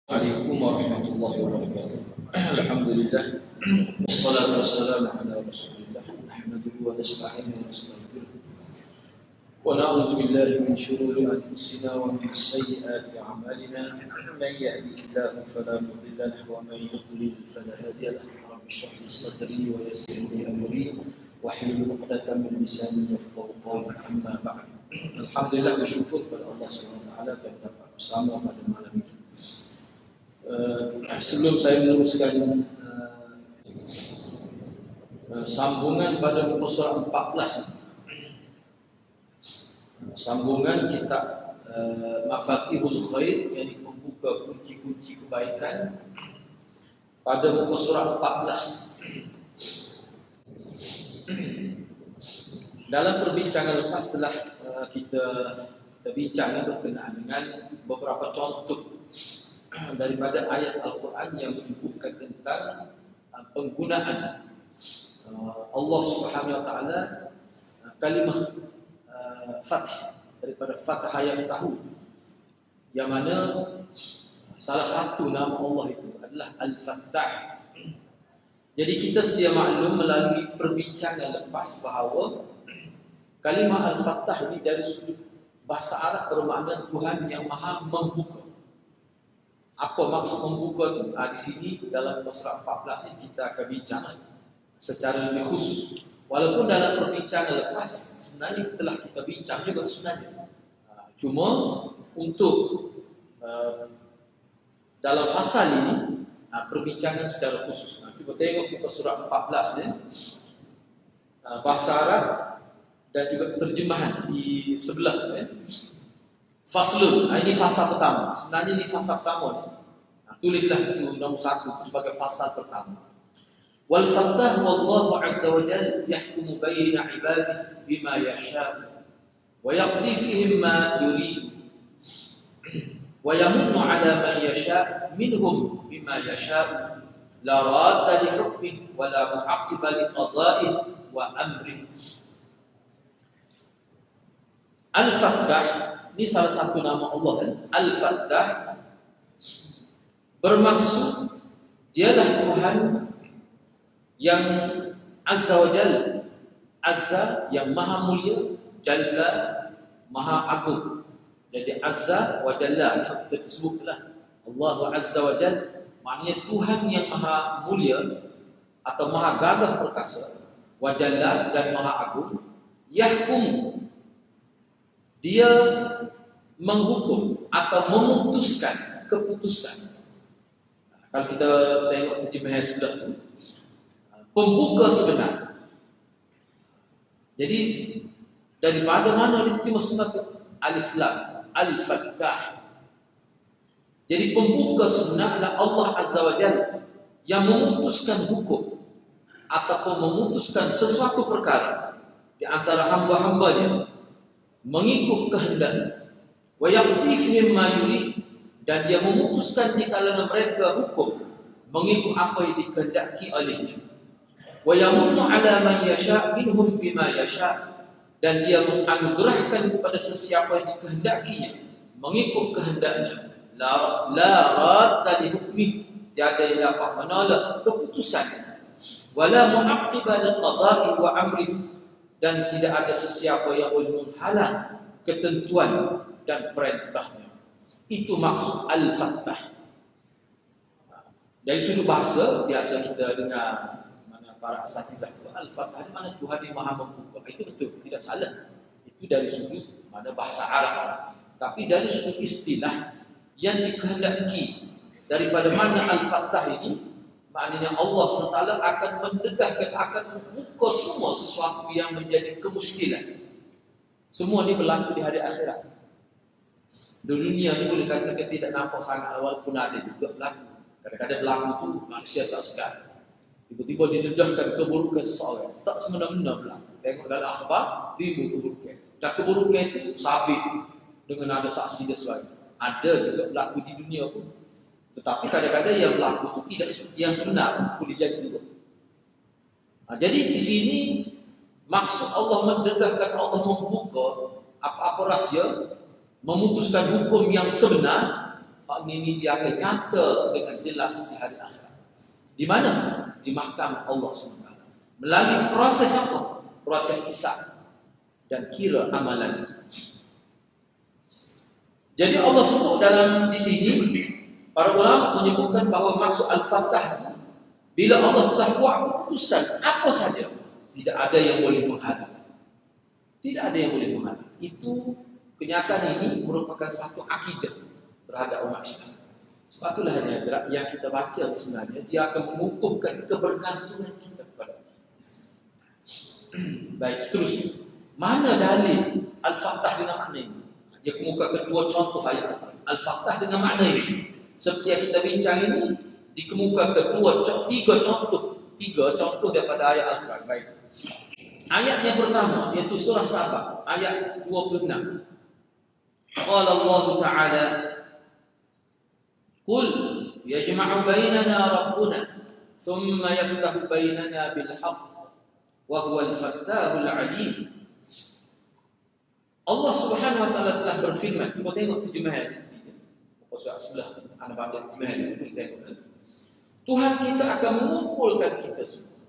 Assalamualaikum warahmatullahi wabarakatuh. Alhamdulillah wassalatu wassalamu ala Rasulillah nahmaduhu wa nasta'inuhu wa nastaghfiruh wa na'udzu billahi min shururi anfusina wa min sayyiati a'malina man yahdihillahu fala mudilla lahu wa man yudlil fala hadiya lahu. Rabbi shrah li sadri wa yassir li amri wahlul 'uqdatam min lisani yafqahu qawli. Amma ba'd. Alhamdulillah, bersyukur kepada Allah Subhanahu wa taala yang dapat bersama pada malam ini. Sebelum saya meneruskan sambungan pada muka surat 14, sambungan kitab Mafatihul Khair, yang membuka kunci-kunci kebaikan, pada muka surat 14. Dalam perbincangan lepas telah kita bincang berkenaan dengan beberapa contoh daripada ayat Al-Quran yang menyebutkan tentang penggunaan Allah Subhanahu Wa Taala kalimah fath, daripada fathah yaftahu, yang mana salah satu nama Allah itu adalah Al-Fattah. Jadi kita sedia maklum melalui perbincangan lepas bahawa kalimah Al-Fattah ini dari sudut bahasa Arab bermakna Tuhan yang Maha Membuka. Apa maksud membuka itu? Di sini dalam surat 14 ini kita akan bincang secara lebih khusus. Walaupun dalam perbincangan lepas sebenarnya telah kita bincang juga sebenarnya. Cuma untuk dalam fasal ini perbincangan secara khusus. Kita tengok muka surat 14 ni, bahasa Arab dan juga terjemahan di sebelah. Faslun, ini fasa pertama. Sebenarnya ini fasa pertama. Tulislah itu nombor 1 sebagai fasa pertama. Wal fattah wallahu azza wa jalla yahkumu baina ibadihi bima yasha wa yaqdi fihim ma yurid wa yamunnu ala man yasha minhum bima yasha la radda li hukmihi wa la mu'aqqiba li qada'ihi wa amrihi. Al-Fattah ini salah satu nama Allah kan? Al-Fattah bermaksud dialah Tuhan yang Azza wa Jalla. Azza yang maha mulia, Jalla maha agung. Jadi Azza wa Jalla yang kita sebutlah Allah Azza wa Jalla, maknanya Tuhan yang maha mulia atau maha gagah perkasa, wa Jalla dan maha agung. Yahkum, dia menghukum atau memutuskan keputusan. Kalau kita tengok terjemahan sebelah itu, pembuka sebenar. Jadi daripada mana diterima sebenarnya? Alif Lam, Al-Fattah. Jadi pembuka sebenar adalah Allah Azza wa Jalla yang memutuskan hukum ataupun memutuskan sesuatu perkara di antara hamba-hambanya mengikut kehendaknya. Wa yaqdi fihim ma yurid, dan dia memutuskan di kalangan mereka hukum mengikut apa yang dikehendaki olehnya. Wa yamunnu ala man yasha minhum bima yasha, dan dia menganugerahkan kepada sesiapa yang dikehendakinya mengikut kehendaknya. La radda li hukmihi, tiada yang dapat menolak keputusannya. Wala mu'aqqiba li qada'i wa amrihi, dan tidak ada sesiapa yang boleh menghalang ketentuan dan perintahnya. Itu maksud Al-Fattah. Dari sudut bahasa biasa kita dengar mana para asatizah Al-Fattah ini mana Tuhan yang maha membuka. Itu betul, tidak salah. Itu dari sudut mana bahasa Arab. Tapi dari sudut istilah yang dikehendaki daripada mana Al-Fattah ini, maknanya Allah SWT akan mendedahkan, akan membuka semua sesuatu yang menjadi kemuskilan. Semua ini berlaku di hari akhirat. Di dunia ini boleh katakan tidak nampak sangat awal pun ada juga berlaku. Kadang-kadang berlaku itu manusia tak sedar. Tiba-tiba didedahkan keburukan seseorang, tak semena-mena berlaku. Tengok dalam akhbar, timbul keburukan. Dan keburukan itu sabit dengan ada saksi dan sebagainya. Ada juga berlaku di dunia pun. Tetapi kadang-kadang yang berlaku itu tidak yang sebenar, boleh jadi juga. Jadi di sini maksud Allah mendedahkan, Allah membuka apa-apa rahsia, memutuskan hukum yang sebenar, ini dia akan nyata dengan jelas di hari akhirat. Di mana? Di mahkamah Allah SWT. Melalui proses apa? Proses hisab dan kira amalan. Jadi Allah sebut dalam di sini, para ulama menyebutkan bahawa maksud al-fattah bila Allah telah buat keputusan apa saja, tidak ada yang boleh menghalang. Tidak ada yang boleh menghalang. Itu kenyataan ini merupakan satu akidah terhadap umat Islam. Sebab itulah yang kita baca sebenarnya dia akan mengukuhkan kebergantungan kita kepada Allah. Baik, seterusnya. Mana dalil al-fattah dengan makna ini? Dia kemukakan dua contoh ayat al-fattah dengan makna ini. Seperti yang kita bincang ini dikemukakan tiga contoh daripada ayat Al-Quran. Baik. Ayat yang pertama iaitu surah Sabah ayat 26. Qala Allah Ta'ala Qul yajma'u bainana rabbuna thumma yaftahu bainana bil haqq wa huwa al-fattahul 'alim. Allah Subhanahu wa taala telah berfirman, kita tengok terjemahan surah sebelah anda baca terjemahan ini tengok. Tuhan kita akan mengumpulkan kita semua.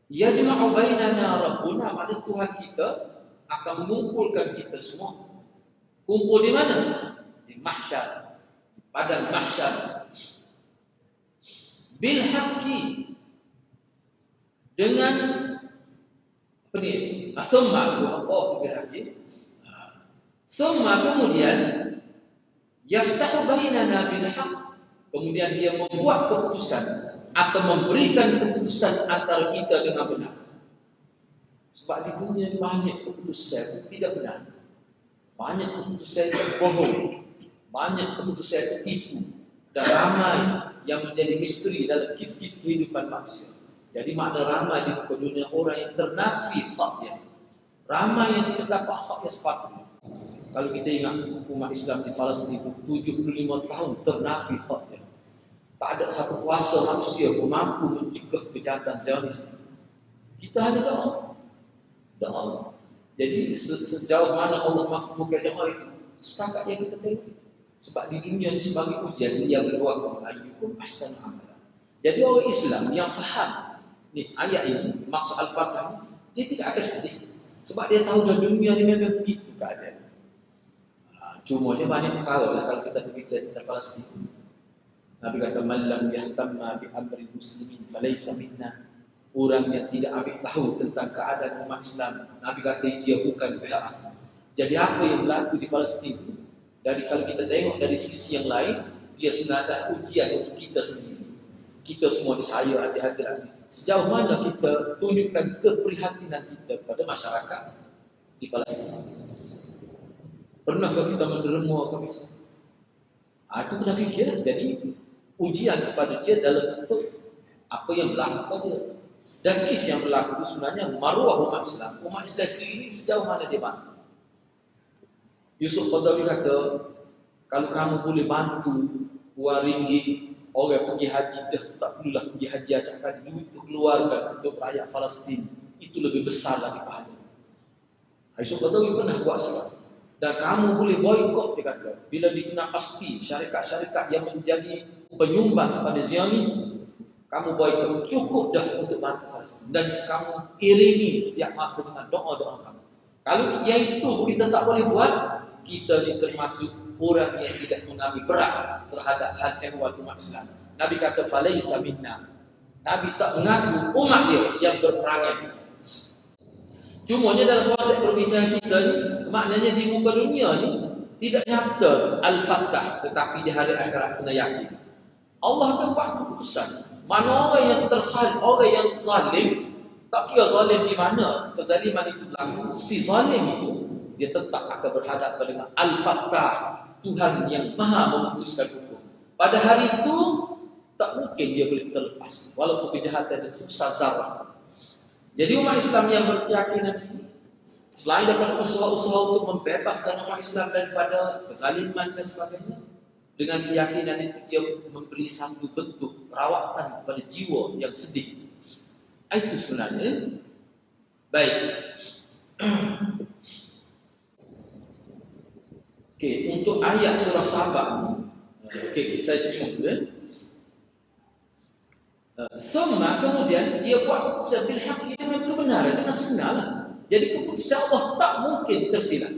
Yajma'u bainana rabbuna, maknanya Tuhan kita akan mengumpulkan kita semua. Kumpul di mana? Di mahsyar, di padang mahsyar. Bil haqqi, dengan apa ni? Summa bil haqqi. Summa kemudian yaftahu bainana bil haqq, kemudian dia membuat keputusan atau memberikan keputusan antara kita dengan benar. Sebab di dunia banyak keputusan tidak benar, banyak keputusan bohong, banyak keputusan tipu, dan ramai yang menjadi misteri dalam kis-kis kehidupan manusia. Jadi makna ramai di dunia orang yang ternafi haknya, ramai yang tidak dapat hak yang sepatutnya. Kalau kita ingat umat Islam di Palestin 75 tahun ternafi haknya. Tak ada satu kuasa manusia pun mampu mencegah kejahatan Zionisme. Kita hanya doa. Jadi sejauh mana Allah makbulkan doa itu, setakat yang kita tengok. Sebab di dunia ini sebagai ujian yang berdoa ayyukum ahsanu amala. Jadi orang Islam yang faham ni ayat ini, maksud al-Fatihah, dia tidak akan sedih. Sebab dia tahu dalam dunia ini memang begitu keadaan. Cuma dia banyak perkara lah kalau kita berbicara tentang Palestin. Nabi kata man lam yahtamma bi amri muslimin falaysa minna. Orang yang tidak ambil tahu tentang keadaan umat Islam, Nabi kata dia bukan pihak. Jadi apa yang berlaku di Palestin itu, dari kalau kita tengok dari sisi yang lain, dia sebenarnya ujian untuk kita sendiri. Kita semua di saya hati-hati lagi. Sejauh mana kita tunjukkan keprihatinan kita kepada masyarakat di Palestin. Pernahkah kita menderma ke misal? Itu kena fikir. Jadi ujian kepada dia dalam bentuk apa yang berlaku pada dia. Dan kes yang berlaku itu sebenarnya maruah umat Islam. Umat Islam sendiri ini sejauh mana dia bantu. Yusuf Qaradawi kata, kalau kamu boleh bantu RM2 orang pergi haji, dah tak perlulah pergi haji, ajakkan duit untuk keluarga untuk rakyat Palestin, itu lebih besar lagi pahala. Yusuf Qaradawi pernah buat sebab. Dan kamu boleh boykot, dia kata, bila dikenal pasti syarikat-syarikat yang menjadi penyumbang kepada Zionis, kamu boykot, cukup dah untuk bantu Palestin. Dan kamu iringi setiap masa dengan doa-doa kamu. Kalau yang itu kita tak boleh buat, kita ini termasuk orang yang tidak mengambil berat terhadap hal ehwal umat Islam. Nabi kata falaysa minna. Nabi tak mengaku umat dia yang berperangai. Cumanya dalam konteks perbincangan kita ni, maknanya di muka dunia ni tidak nyata al-fattah, tetapi di hari akhirat kena yakin. Allah akan buat keputusan. Mana orang yang tersalim, orang yang zalim, tak kira zalim di mana kezaliman itu berlaku, si zalim itu dia tetap akan berhadapan dengan al-fattah, Tuhan yang maha memutuskan hukum. Pada hari itu tak mungkin dia boleh terlepas, walaupun kejahatan dia sebesar zarah. Jadi umat Islam yang berkeyakinan ini, selain daripada usaha-usaha untuk membebaskan umat Islam daripada kezaliman dan sebagainya, dengan keyakinan itu dia memberi satu bentuk perawatan kepada jiwa yang sedih. Itu sebenarnya. Baik. Okey, untuk ayat surah Sabah ni. Okey, saya tengok dulu. Summa kemudian dia buat sebil haqq dengan kebenaran, dengan sebenarnya. Jadi keputusan Allah tak mungkin tersilap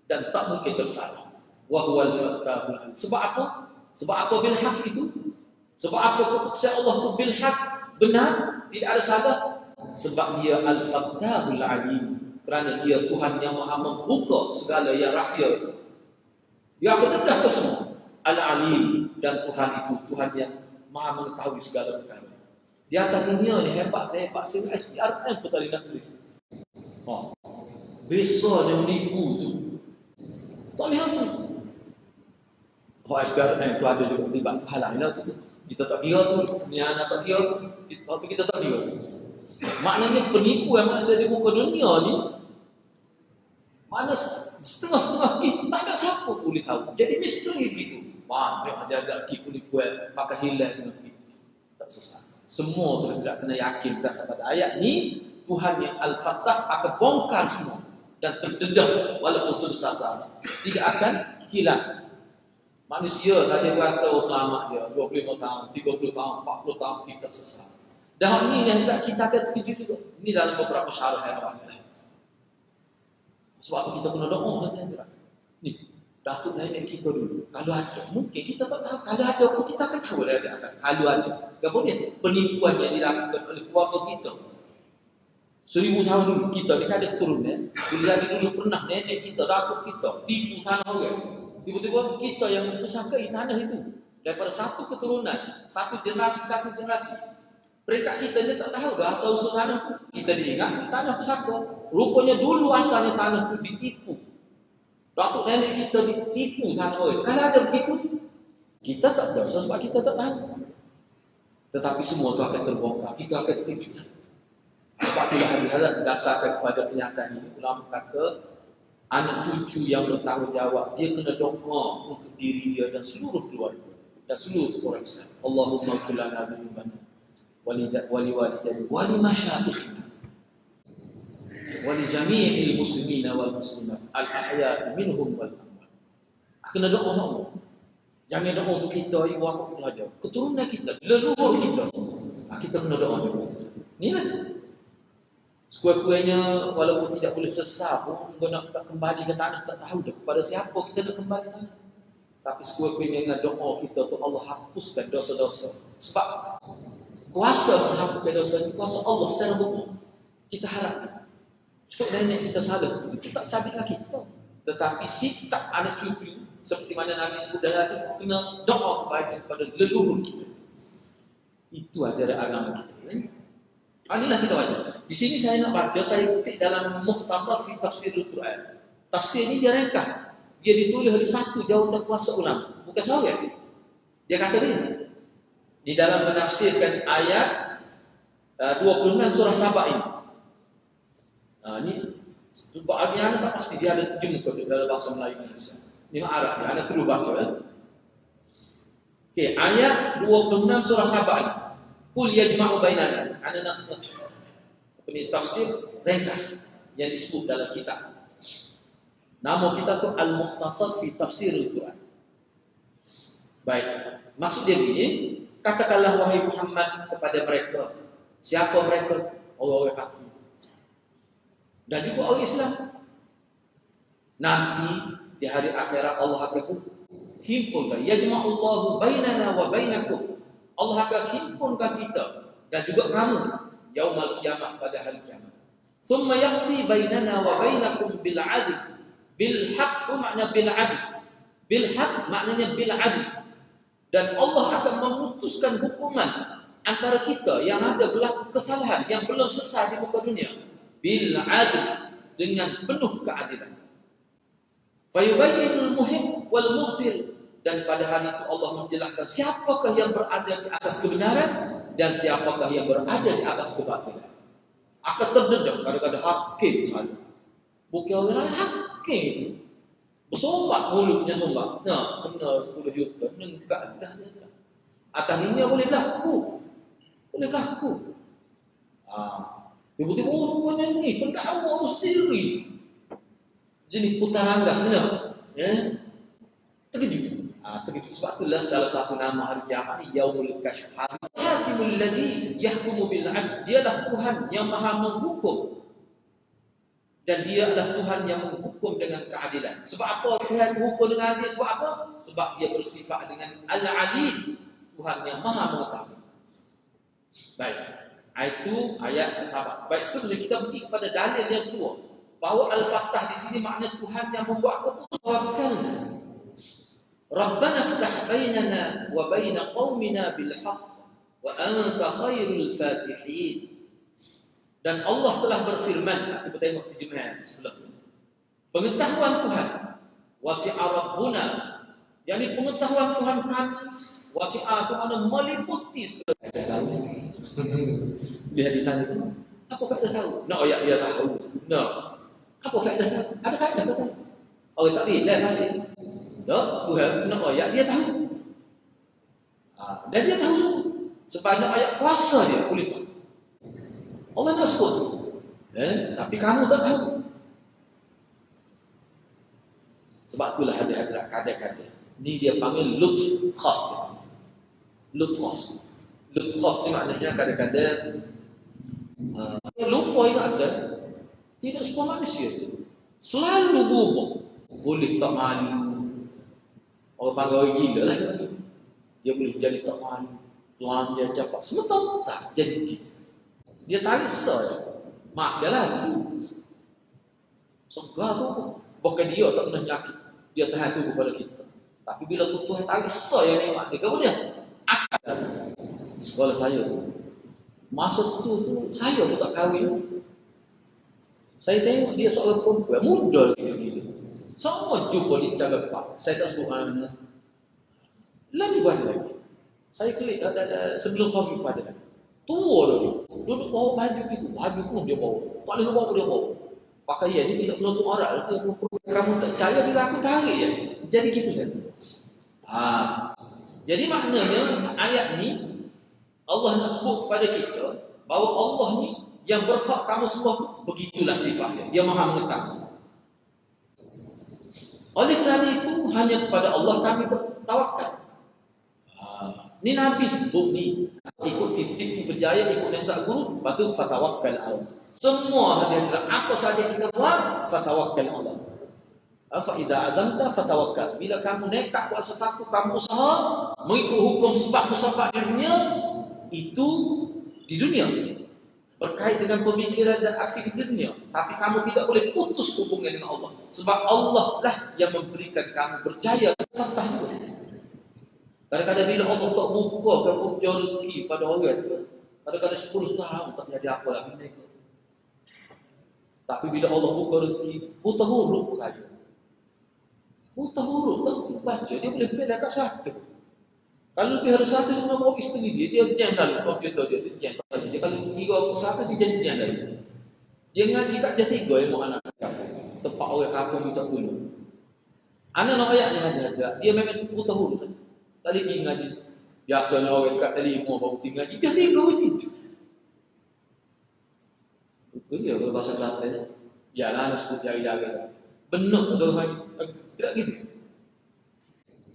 dan tak mungkin tersalah. Wa huwal fattahul alim. Sebab apa? Sebab apa bil haqq itu? Sebab apa keputusan Allah itu bil haqq, benar, tidak ada salah? Sebab dia al-fattahul alim. Kerana dia Tuhan yang maha membuka segala yang rahsia. Dia akan dedah ke semua. Al-alim, dan Tuhan itu Tuhan yang maha mengetahui segala perkara. Di atas dunia ni hebat-hebat sehingga SPRM pun tak nak tulis. Besar dia menipu tu. Tak boleh nak tulis. SPRM tu ada juga terlibat halal tu. Kita tak kira tu, ni anak tak kira tu, waktu kita tak kira tu. Maknanya penipu yang masa di muka dunia ni, mana setengah-setengah kita tak ada siapa boleh tahu. Jadi misteri begitu. Memang dia agak penipu pakai hilang dengan begitu. Tak susah. Semua tu tidak kena yakin berdasarkan pada ayat ni, Tuhan yang Al-Fattah akan bongkar semua dan terdedah walaupun sebesar-besar. Tidak akan hilang. Manusia saja berasa selamat dia 25 tahun, 30 tahun, 40 tahun kita sesat. Dan ini yang kita akan terkejut juga. Ini dalam beberapa syarah yang ada. Sebab kita kena doa saja. Ni, datuk nenek kita dulu. Kalau ada, mungkin kita tak tahu. Kalau ada pun kita akan tahu dari asal. Kalau ada. Kemudian penipuan yang dilakukan oleh keluarga kita. 1000 tahun dulu kita ni ada keturunan. Bila dulu pernah nenek kita, datuk kita tipu tanah orang. Tiba-tiba kita yang tersangka di tanah itu. Daripada satu keturunan, satu generasi. Mereka kita ni tak tahu dah asal-usul tanah tu. Kita diingat tanah pusaka. Rupanya dulu asalnya tanah tu ditipu. Datuk nenek kita ditipu tanah orang. Kalau ada begitu, kita tak dosa sebab kita tak tahu. Tetapi semua tu akan terbongkar. Kita akan terkejut. Sebab itulah hadis dasarkan kepada kenyataan ini. Ulama kata, anak cucu yang bertanggungjawab, dia kena doa untuk diri dia dan seluruh keluarga dan seluruh orang Islam. Allahumma ighfir lana dzunubana wali walidayna wali masyayikhina wali jami'il muslimina wal muslimat al ahya'i minhum wal amwat. Kena doa sama. Jangan doa untuk kita, ibu bapa kita saja. Keturunan kita, leluhur kita. Kita kena doa juga. Inilah. Sekuat-kuatnya walaupun tidak boleh sesat pun, nak kembali ke tanah tak tahu dah kepada siapa kita nak kembali ke tanah. Tapi sekuat-kuatnya dengan doa kita tu Allah hapuskan dosa-dosa. Sebab kuasa menghapuskan dosa itu kuasa Allah secara betul. Kita harapkan untuk nenek kita salah, itu tak sabitlah kita. Tetapi sikap anak cucu seperti mana Nabi sebut dalam itu kena doa kepada leluhur kita. Itu ajaran agama kita. Inilah kita baca. Di sini saya nak baca, saya ketik dalam Mukhtasar fi Tafsirul Quran. Tafsir ini dia ringkas. Dia ditulis oleh satu jawatan kuasa ulama, bukan seorang. Dia kata dia di dalam menafsirkan ayat 26 surah Sabah ini. Ini sebab anak tak pasti dia ada terjemah dalam bahasa Melayu Indonesia. Ini Arab, dia ada terus baca. Okey, ayat 26 surah Sabah ini. Kul yajma'u bainana. Ana nak ini tafsir ringkas yang disebut dalam kitab. Nama kitab tu Al-Mukhtasar fi Tafsirul Quran. Baik. Maksud dia begini, katakanlah wahai Muhammad kepada mereka. Siapa mereka? Orang-orang kafir. Dan juga orang Islam. Nanti di hari akhirat Allah akan himpunkan. Yajma'ullahu bainana wa bainakum. Allah akan himpunkan kita dan juga kamu yaumul qiyamah pada hari kiamat. Thumma yaqdi bainana wa bainakum bil 'adl. Bil haqq makna bil 'adl. Bil haqq maknanya bil 'adl. Dan Allah akan memutuskan hukuman antara kita yang ada berlaku kesalahan yang belum selesai di muka dunia bil 'adl, dengan penuh keadilan. Fayubayyinul muhib wal mubtil. Dan pada hari itu Allah menjelaskan siapakah yang berada di atas kebenaran dan siapakah yang berada di atas kebatilan. Akan terdedah kadang-kadang hakim sahaja. Bukan orang lain, hakim itu. Bersumbat mulutnya sumbat. Nah, kena 10 juta. Nengkak dah. Atas ini boleh laku. Boleh laku. Tiba-tiba rupanya ni pendakwa itu sendiri. Jadi putar anggas. Ya. Terkejut. Terkejut. Sebab itulah salah satu nama hari kiamat ni Yaumul Kashf. Hakimul ladzi yahkumu bil 'adl. Dialah Tuhan yang Maha menghukum. Dan dia adalah Tuhan yang menghukum dengan keadilan. Sebab apa Tuhan menghukum dengan adil? Sebab apa? Sebab dia bersifat dengan Al-'Alim, Tuhan yang Maha mengetahui. Baik. Itu ayat sahabat. Baik, seterusnya kita pergi kepada dalil yang kedua, bahawa Al-Fattah di sini makna Tuhan yang membuat keputusan. Rabbana iftah bainana wa baina qaumina bil haqq wa anta khairul fatihin. Dan Allah telah berfirman, kita tengok terjemahan sebelah ini. Pengetahuan Tuhan, wasi'a rabbuna, yakni pengetahuan Tuhan kami, wasi'a itu makna meliputi segala. Dia tahu. Dia ditanya, apa faedah tahu? Nak ayat dia tahu. Nak. Apa faedah tahu? Ada faedah kata? Orang tak boleh masih. Tak, Tuhan nak ayat dia tahu. Dan dia tahu semua. Sebanyak ayat kuasa dia boleh tahu. Allah nak sebut tu. Tapi kamu tak tahu. Sebab itulah hadirat kadang-kadang. Ni dia panggil lutf khas. Lutf khas. Lutf khas ni maknanya kadang-kadang lupa ingatan. Tidak semua manusia tu selalu berubah. Boleh tak malu. Orang panggil orang gila lah. Dia boleh jadi tak malu. Pelan dia cepat. Sementara tak jadi gitu. Dia tak risau. Mak dia lah. Segar tu. Bahkan dia tak pernah nyakit. Dia tahan tu kepada kita. Tapi bila Tuhan tak risau yang ni mak dia. Kemudian akan sekolah saya. Masa tu saya pun tak kahwin. Saya tengok dia seorang perempuan muda gila-gila. Semua jumpa di Cagapak. Saya tak sebut mana. Lalu lagi. Saya klik sebelum kopi pada tua dia. Duduk bawa baju gitu. Baju pun dia bawa. Tak boleh bawa dia bawa. Pakaian ni tidak menutup aurat. Kamu tak percaya bila aku tarik ya. Jadi gitu kan. Jadi maknanya ayat ni Allah nak sebut kepada kita bahawa Allah ni yang berhak kamu semua begitulah sifatnya. Dia Maha mengetahui. Oleh kerana itu hanya kepada Allah kami bertawakal. Ni Nabi sebut ni, ikut tip-tip berjaya, ikut nasihat guru, lepas tu fatawakkal Allah. Semua hadirat apa saja kita buat, fatawakkal Allah. Fa idza azamta fatawakkal. Bila kamu nekat buat sesuatu, kamu usaha mengikut hukum sebab musabab di dunia, itu di dunia berkait dengan pemikiran dan akid di dunia. Tapi kamu tidak boleh putus hubungan dengan Allah. Sebab Allah lah yang memberikan kamu berjaya fatah. Kadang-kadang bila Allah tak buka ke rezeki pada orang tu, kadang-kadang 10 tahun tak jadi apa lagi ni. Tapi bila Allah buka rezeki, buta huruf kaya. Buta huruf tak baca, dia boleh pilih kat satu. Kalau lebih hari satu dia nak bawa isteri dia jam dalam komputer dia jam. Dia kalau 3 atau 1 dia jam dalam. Dia ngaji kat dia 3 yang mau anak kampung. Tempat orang kampung minta tolong. Anak nak ayat ni ada. Dia memang buta huruf. Tak boleh pergi ngaji. Biasanya orang dekat telefon baru pergi ngaji. Dia tinggal itu. Dia kalau bahasa Kelantan. Yalah nak sebut jari-jari. Benar betul kan? Tidak gitu.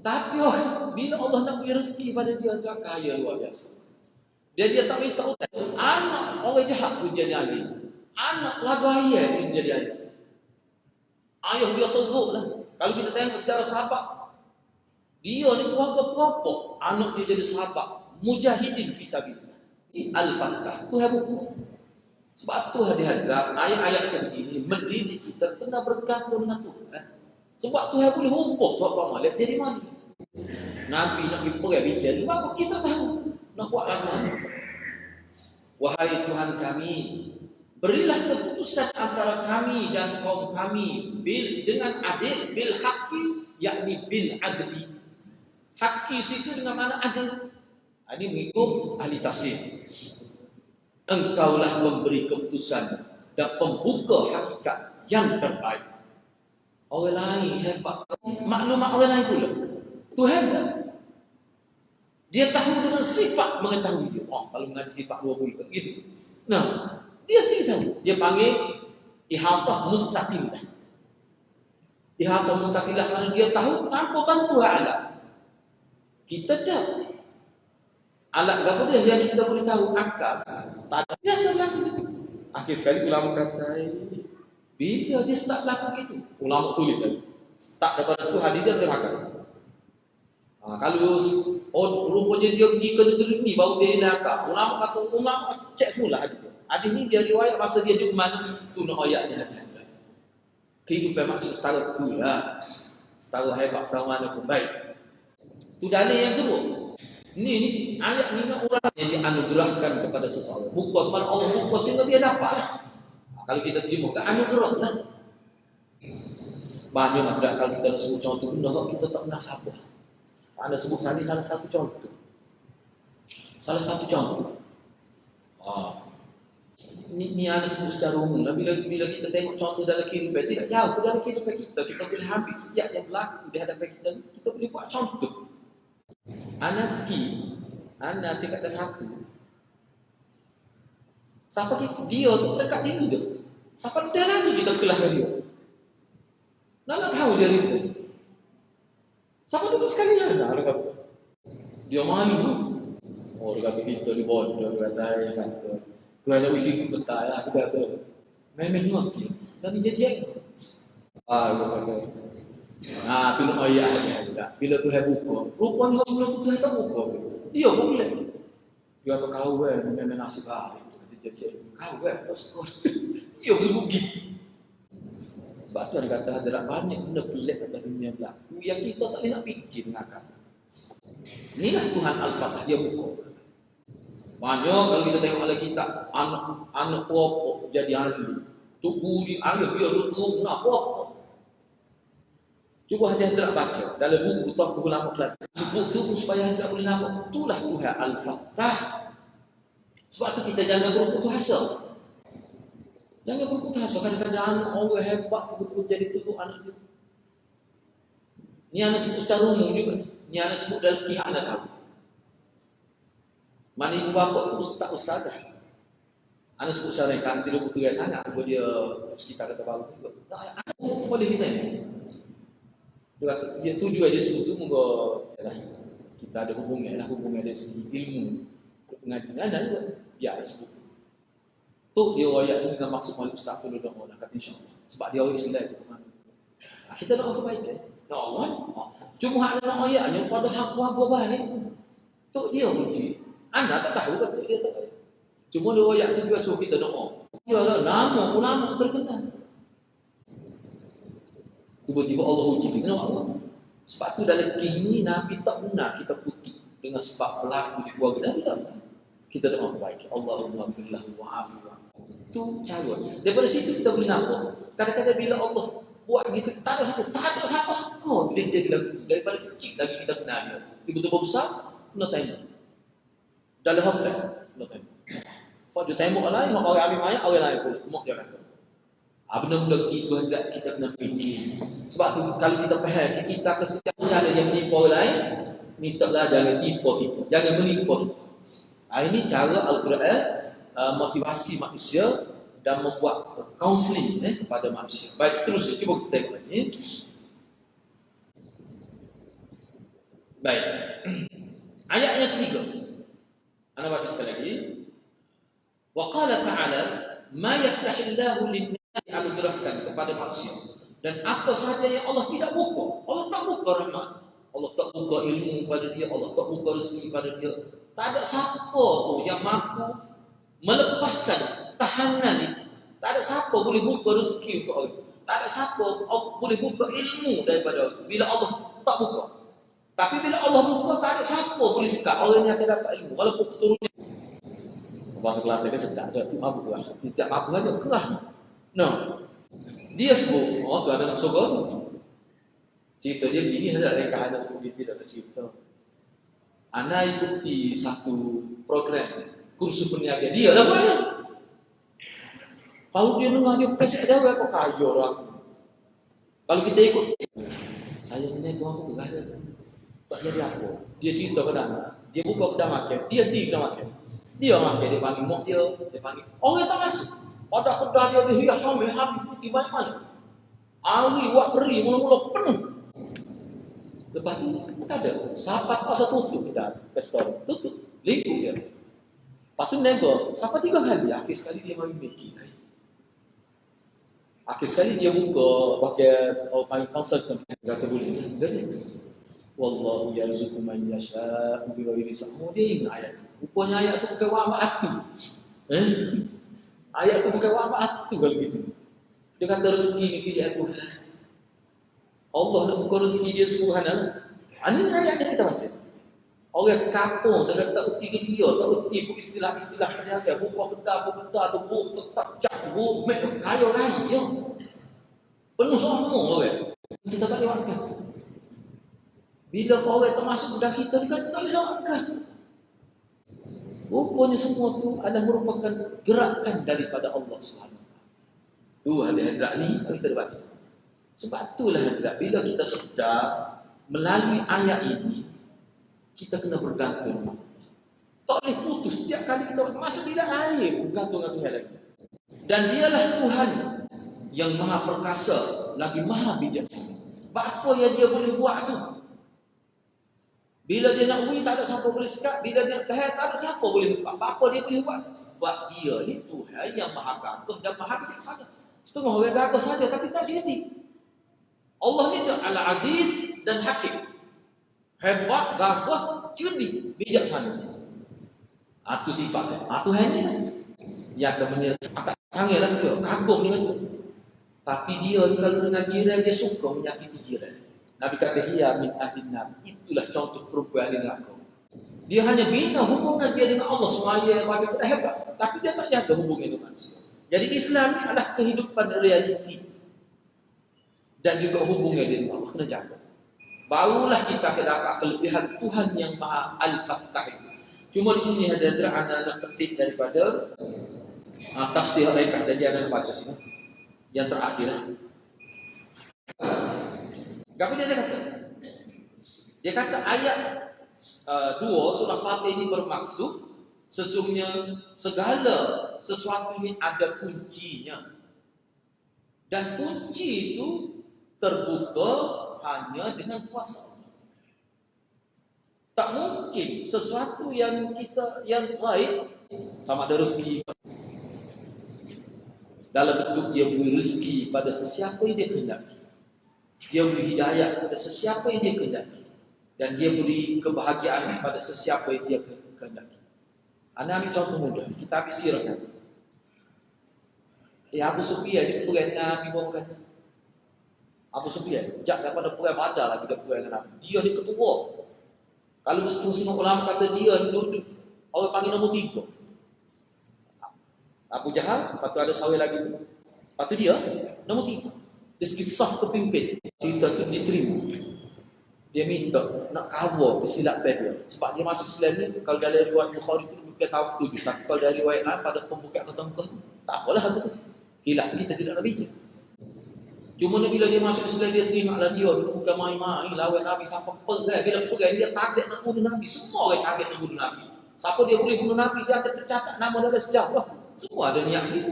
Tapi bila Allah nak beri rezeki pada dia, dia kaya luar biasa. Dia tak minta utang. Anak orang jahat pun jadi ahli. Anak lagaya pun jadi ahli. Ayah dia teruk lah. Kalau kita tengok sejarah sahabat, dia ni keluarga pokok, anak dia jadi sahabat, mujahidin fisabilillah. Ini Al-Fattah. Tu buku. Sebab tu hadirat ayat-ayat segini mendidik kita kena bergantung dengan Tuhan. Sebab Tuhan boleh hubung buat amal jadi mana. Nabi nak pergi bicara, baru kita tahu nak buat apa. Wahai Tuhan kami, berilah keputusan antara kami dan kaum kami dengan adil, bil haqqi, yakni bil adli. Haqqi situ dengan mana adil. Ini mengikut ahli tafsir. Engkaulah memberi keputusan dan pembuka hakikat yang terbaik. Orang lain hebat. Maklumat orang lain pula. Tuhan tak? Dia tahu dengan sifat mengetahui dia. Kalau mengaji sifat 20 gitu. Nah, dia sendiri tahu. Dia panggil ihatah mustaqimah. Ihata mustaqilah mana dia tahu tanpa bantuan alat. Kita dah alat apa dia yang kita boleh tahu akal. Tak ada biasa lagi. Akhir sekali ulama kata, bila dia start lakukan itu, ulama tulis tadi. Start daripada tu hadis dia berhakal. Kalau rupanya dia pergi ke negeri ni baru dia nakal. Ulama kata ulama cek semula hadis tu. Hadis ni dia riwayat masa dia duduk mana tu nak ayatnya hadis. Kehidupan maksud setara tu lah. Setara hebat, setara mana pun baik. Tu dalil yang kedua. Ni ayat ni nak orang yang dianugerahkan kepada seseorang. Bukan kepada Allah bukan sehingga dia dapat. Kalau kita terima ke anugerah lah. Banyak masyarakat kalau kita nak sebut contoh benda kita tak pernah sabar. Anda sebut tadi salah satu contoh. Salah satu contoh. Ni ada sebut secara umum. Bila kita tengok contoh dalam kehidupan, tidak jauh dalam kehidupan kita boleh ambil setiap yang berlaku di hadapan kita boleh buat contoh. Anak kata satu. Siapa dia tu dekat tinggi dia. Siapa dia lagi kita sekolah dia. Nak tahu dia itu. Siapa tu sekali ada kata. Dia malu. Dia kata kita di bodoh, dia kata tu hanya uji betul lah, kita kata memang mati dan jadi dia kata tu nak ayatnya juga bila Tuhan buka rupanya sebelum tu Tuhan tak buka dia boleh dia kata kau memang nasib baik jadi kau tak suka dia sebut gitu sebab tu dia kata ada banyak benda pelik pada dunia berlaku yang kita tak boleh nak fikir dengan akal. Inilah Tuhan Al-Fatah dia buka. Banyak kalau kita tengok ada kitab anak pokok jadi ahli. Tu budi anak dia tu nak pokok. Cuba hadiah baca dalam buku buku lama Kelantan. Sebut tu supaya hadiah boleh nampak. Itulah Tuhan Al-Fatah. Sebab tu kita jangan berputus asa. Jangan berputus asa. Kadang-kadang orang hebat betul-betul jadi teruk anak dia. Ni anak sebut secara umum juga. Ni anak sebut dalam pihak anak tahu. Mana ibu bapa tu ustazah. Anak sebut secara kan tidak betul sangat. Kalau dia sekitar kata baru juga. Anak boleh kita ni. Dia tu juga dia sebut tu moga kita ada hubungan dari segi ilmu pengajian dan juga dia sebut. Tu dia ayat ni dengan maksud Malik Ustaz tu doa nak kata insya-Allah. Sebab dia orang Islam tu. Kita doa kebaikan. Ya Allah. Cuma ada ayatnya pada hak warga baik. Tu dia uji. Anda tak tahu kata dia tak baik. Cuma dia ayat tu juga suruh kita doa. Ialah nama ulama terkenal. Tiba-tiba Allah uji kita nak Allah. Sebab tu dalam kini Nabi tak benar kita putus dengan sebab berlaku di keluarga Nabi tak. Kita doa baik. Allahumma fillahu wa'afiwa. Itu cara. Daripada situ kita boleh nampak. Kadang-kadang bila Allah buat gitu tak ada siapa suka dia jadi daripada kecil lagi kita kenal dia. Tiba-tiba besar kena tembak. Dalam hotel kena tembak. Kalau dia tembak lain, orang ambil mayat, orang lain pun mak dia kata. Benda-benda itu agak kita kena fikir. Sebab tu kalau kita faham kita kesetiaan cara yang menipu orang lain, mintalah jangan tipu kita. Jangan menipu kita. Ini cara Al-Quran motivasi manusia dan membuat counselling kepada manusia. Baik, seterusnya cuba kita tengok ini. Baik. Ayat yang ketiga. Ana baca sekali lagi. Wa qala ta'ala ma yaftahillahu lin-nasi anugerahkan kepada manusia dan apa sahaja yang Allah tidak buka. Allah tak buka rahmat. Allah tak buka ilmu pada dia, Allah tak buka rezeki pada dia. Tak ada siapa pun yang mampu melepaskan tahanan itu. Tak ada siapa boleh buka rezeki untuk orang. Tak ada siapa boleh buka ilmu daripada orang. Bila Allah tak buka. Tapi bila Allah buka, tak ada siapa boleh sekat orang yang akan dapat ilmu. Walaupun keturunannya. Bahasa Kelantan kan sedap. Dia mabuk lah. Dia tak mabuk saja. Kerah. No. Dia sebut, tu ada nak surga tu. Cerita dia gini, ada rekah ada sebut dia tidak ada cerita. Ana ikuti satu program kursus peniaga. Dia lah bayar. Kalau dia dengar dia kacak dah apa kaya lah aku. Kalau kita ikut, saya ni kau apa ada. Tak jadi apa. Dia cerita pada anak. Dia buka kedai makan. Dia di kedai makan. Dia makan, dia panggil mak dia panggil. Orang tak masuk. Pada kedai dia hias sambil habis putih banyak mana. Ari wak peri mula-mula penuh. Lepas tu tak ada. Sahabat pasal tutup kita pesta tutup. Lingkup dia. Lepas tu nego. Sampai 3 kali. Akhir sekali dia mari mikir. Akhir sekali dia buka pakai panggil consultant. Kata boleh. Wallahu yarzuqu man yasha'u bighairi hisab. Dia ingat ayat tu. Rupanya ayat tu bukan wa'amak hati. Ayat tu bukan wa'amak hati kalau gitu. Dia kata rezeki ni pilihan Tuhan. Allah nak buka rezeki dia subhanahu. Ini ayat yang kita baca. Orang kampung tak erti ke dia, tak erti pun istilah-istilah dia. Buka kedah tu, buka tetap cak, buka kaya raya. Penuh semua orang. Kita tak lewatkan. Bila orang termasuk budak kita, dia kata tak lewatkan. Rupanya semua tu adalah merupakan gerakan daripada Allah Subhanahu. Tu hadirat ni kita baca. Sebab itulah hadirat bila kita sedar melalui ayat ini kita kena bergantung. Tak boleh putus setiap kali kita masuk dalam air bergantung dengan Tuhan lagi. Dan dialah Tuhan yang maha perkasa lagi maha bijaksana. Apa yang dia boleh buat tu? Bila dia nak uji tak ada siapa boleh sekat. Bila dia tahan tak ada siapa boleh buat. Apa dia boleh buat? Sebab dia ni Tuhan yang maha gagah dan maha bijaksana. Setengah orang gagah saja tapi tak jadi. Allah ni dia Al-Aziz dan Hakim. Hebat, gagah, cerdik, bijaksana. Itu sifatnya. Tuhan ni lah. Yang akan menyelesaikan. Kangen lah dia. Kagum dengan tu. Tapi dia ni kalau dengan jiran dia suka menyakiti jiran. Nabi kata hiya min ahlin nar. Itulah contoh perempuan di neraka. Dia hanya bina hubungan dia dengan Allah semaya baca kita hebat. Tapi dia tak jaga hubungan dengan manusia. Jadi Islam ni adalah kehidupan realiti. Dan juga hubungan dengan Allah kena jaga. Barulah kita akan dapat kelebihan Tuhan yang Maha Al-Fattah itu. Cuma di sini ada anak-anak petik daripada tafsir mereka dan dia akan baca sini. Yang terakhir. Apa dia kata? Dia kata ayat 2 surah Fatih ini bermaksud sesungguhnya segala sesuatu ini ada kuncinya. Dan kunci itu terbuka hanya dengan kuasa Allah. Tak mungkin sesuatu yang gaib sama ada rezeki dalam bentuk dia beri rezeki pada sesiapa yang dia kehendaki. Dia beri hidayah pada sesiapa yang dia kehendaki. Dan dia beri kebahagiaan pada sesiapa yang dia kehendaki. Anda ambil contoh mudah. Kita ambil sirah kan. Abu Sufyan dia perang dengan Nabi Muhammad. Abu Sufyan jak daripada perang Badar lagi dia perang dengan Nabi. Dia ni ketua. Kalau setengah ulama kata dia duduk orang panggil nombor 3. Abu Jahal, lepas tu ada sawir lagi tu. Lepas tu dia nombor 3. Dia segi sah kepimpin. Cerita tu diterima. Dia minta nak cover kesilapan dia. Sebab dia masuk Islam ni kalau dari riwayat Bukhari tu bukan tahu 7. Tapi kalau dari riwayat lain pada pembukaan tertentu tak apalah tu. Hilaf kita tidak nak bincang. Cuma bila dia masuk Islam dia terima lah dia bukan main-main lawan Nabi sampai perang. Bila perang dia target nak bunuh Nabi. Semua orang target nak bunuh Nabi. Siapa dia boleh bunuh Nabi dia akan tercatat nama dalam sejarah. Semua ada niat dia.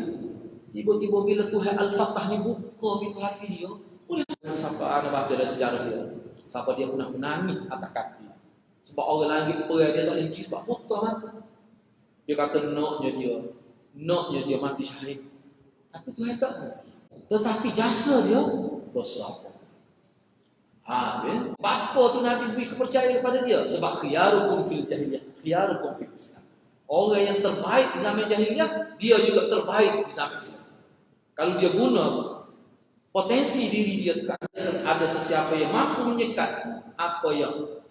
Tiba-tiba bila Tuhan Al-Fatah ni buka pintu hati dia, boleh sampai ada baca dalam sejarah dia. Sampai dia pernah menangis atas kaki. Sebab orang lain perang dia tak lagi sebab buta mata. Dia kata naknya dia mati syahid. Tapi Tuhan tak mau. Tetapi jasa dia besar. Apa tu Nabi beri kepercayaan kepada dia? Sebab khiyarukum fil jahiliyah, khiyarukum fil Islam. Orang yang terbaik di zaman jahiliyah, dia juga terbaik di zaman Islam. Kalau dia guna potensi diri dia, ada sesiapa yang mampu menyekat apa yang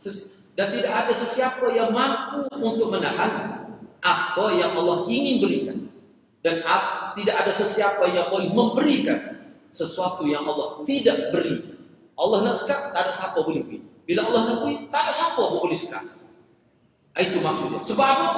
dan tidak ada sesiapa yang mampu untuk menahan apa yang Allah ingin berikan. Dan tidak ada sesiapa yang boleh memberikan sesuatu yang Allah tidak beri. Allah nak sekat, tak ada siapa boleh beri. Bila Allah nak beri, tak ada siapa pun boleh sekat. Itu maksudnya. Sebab apa?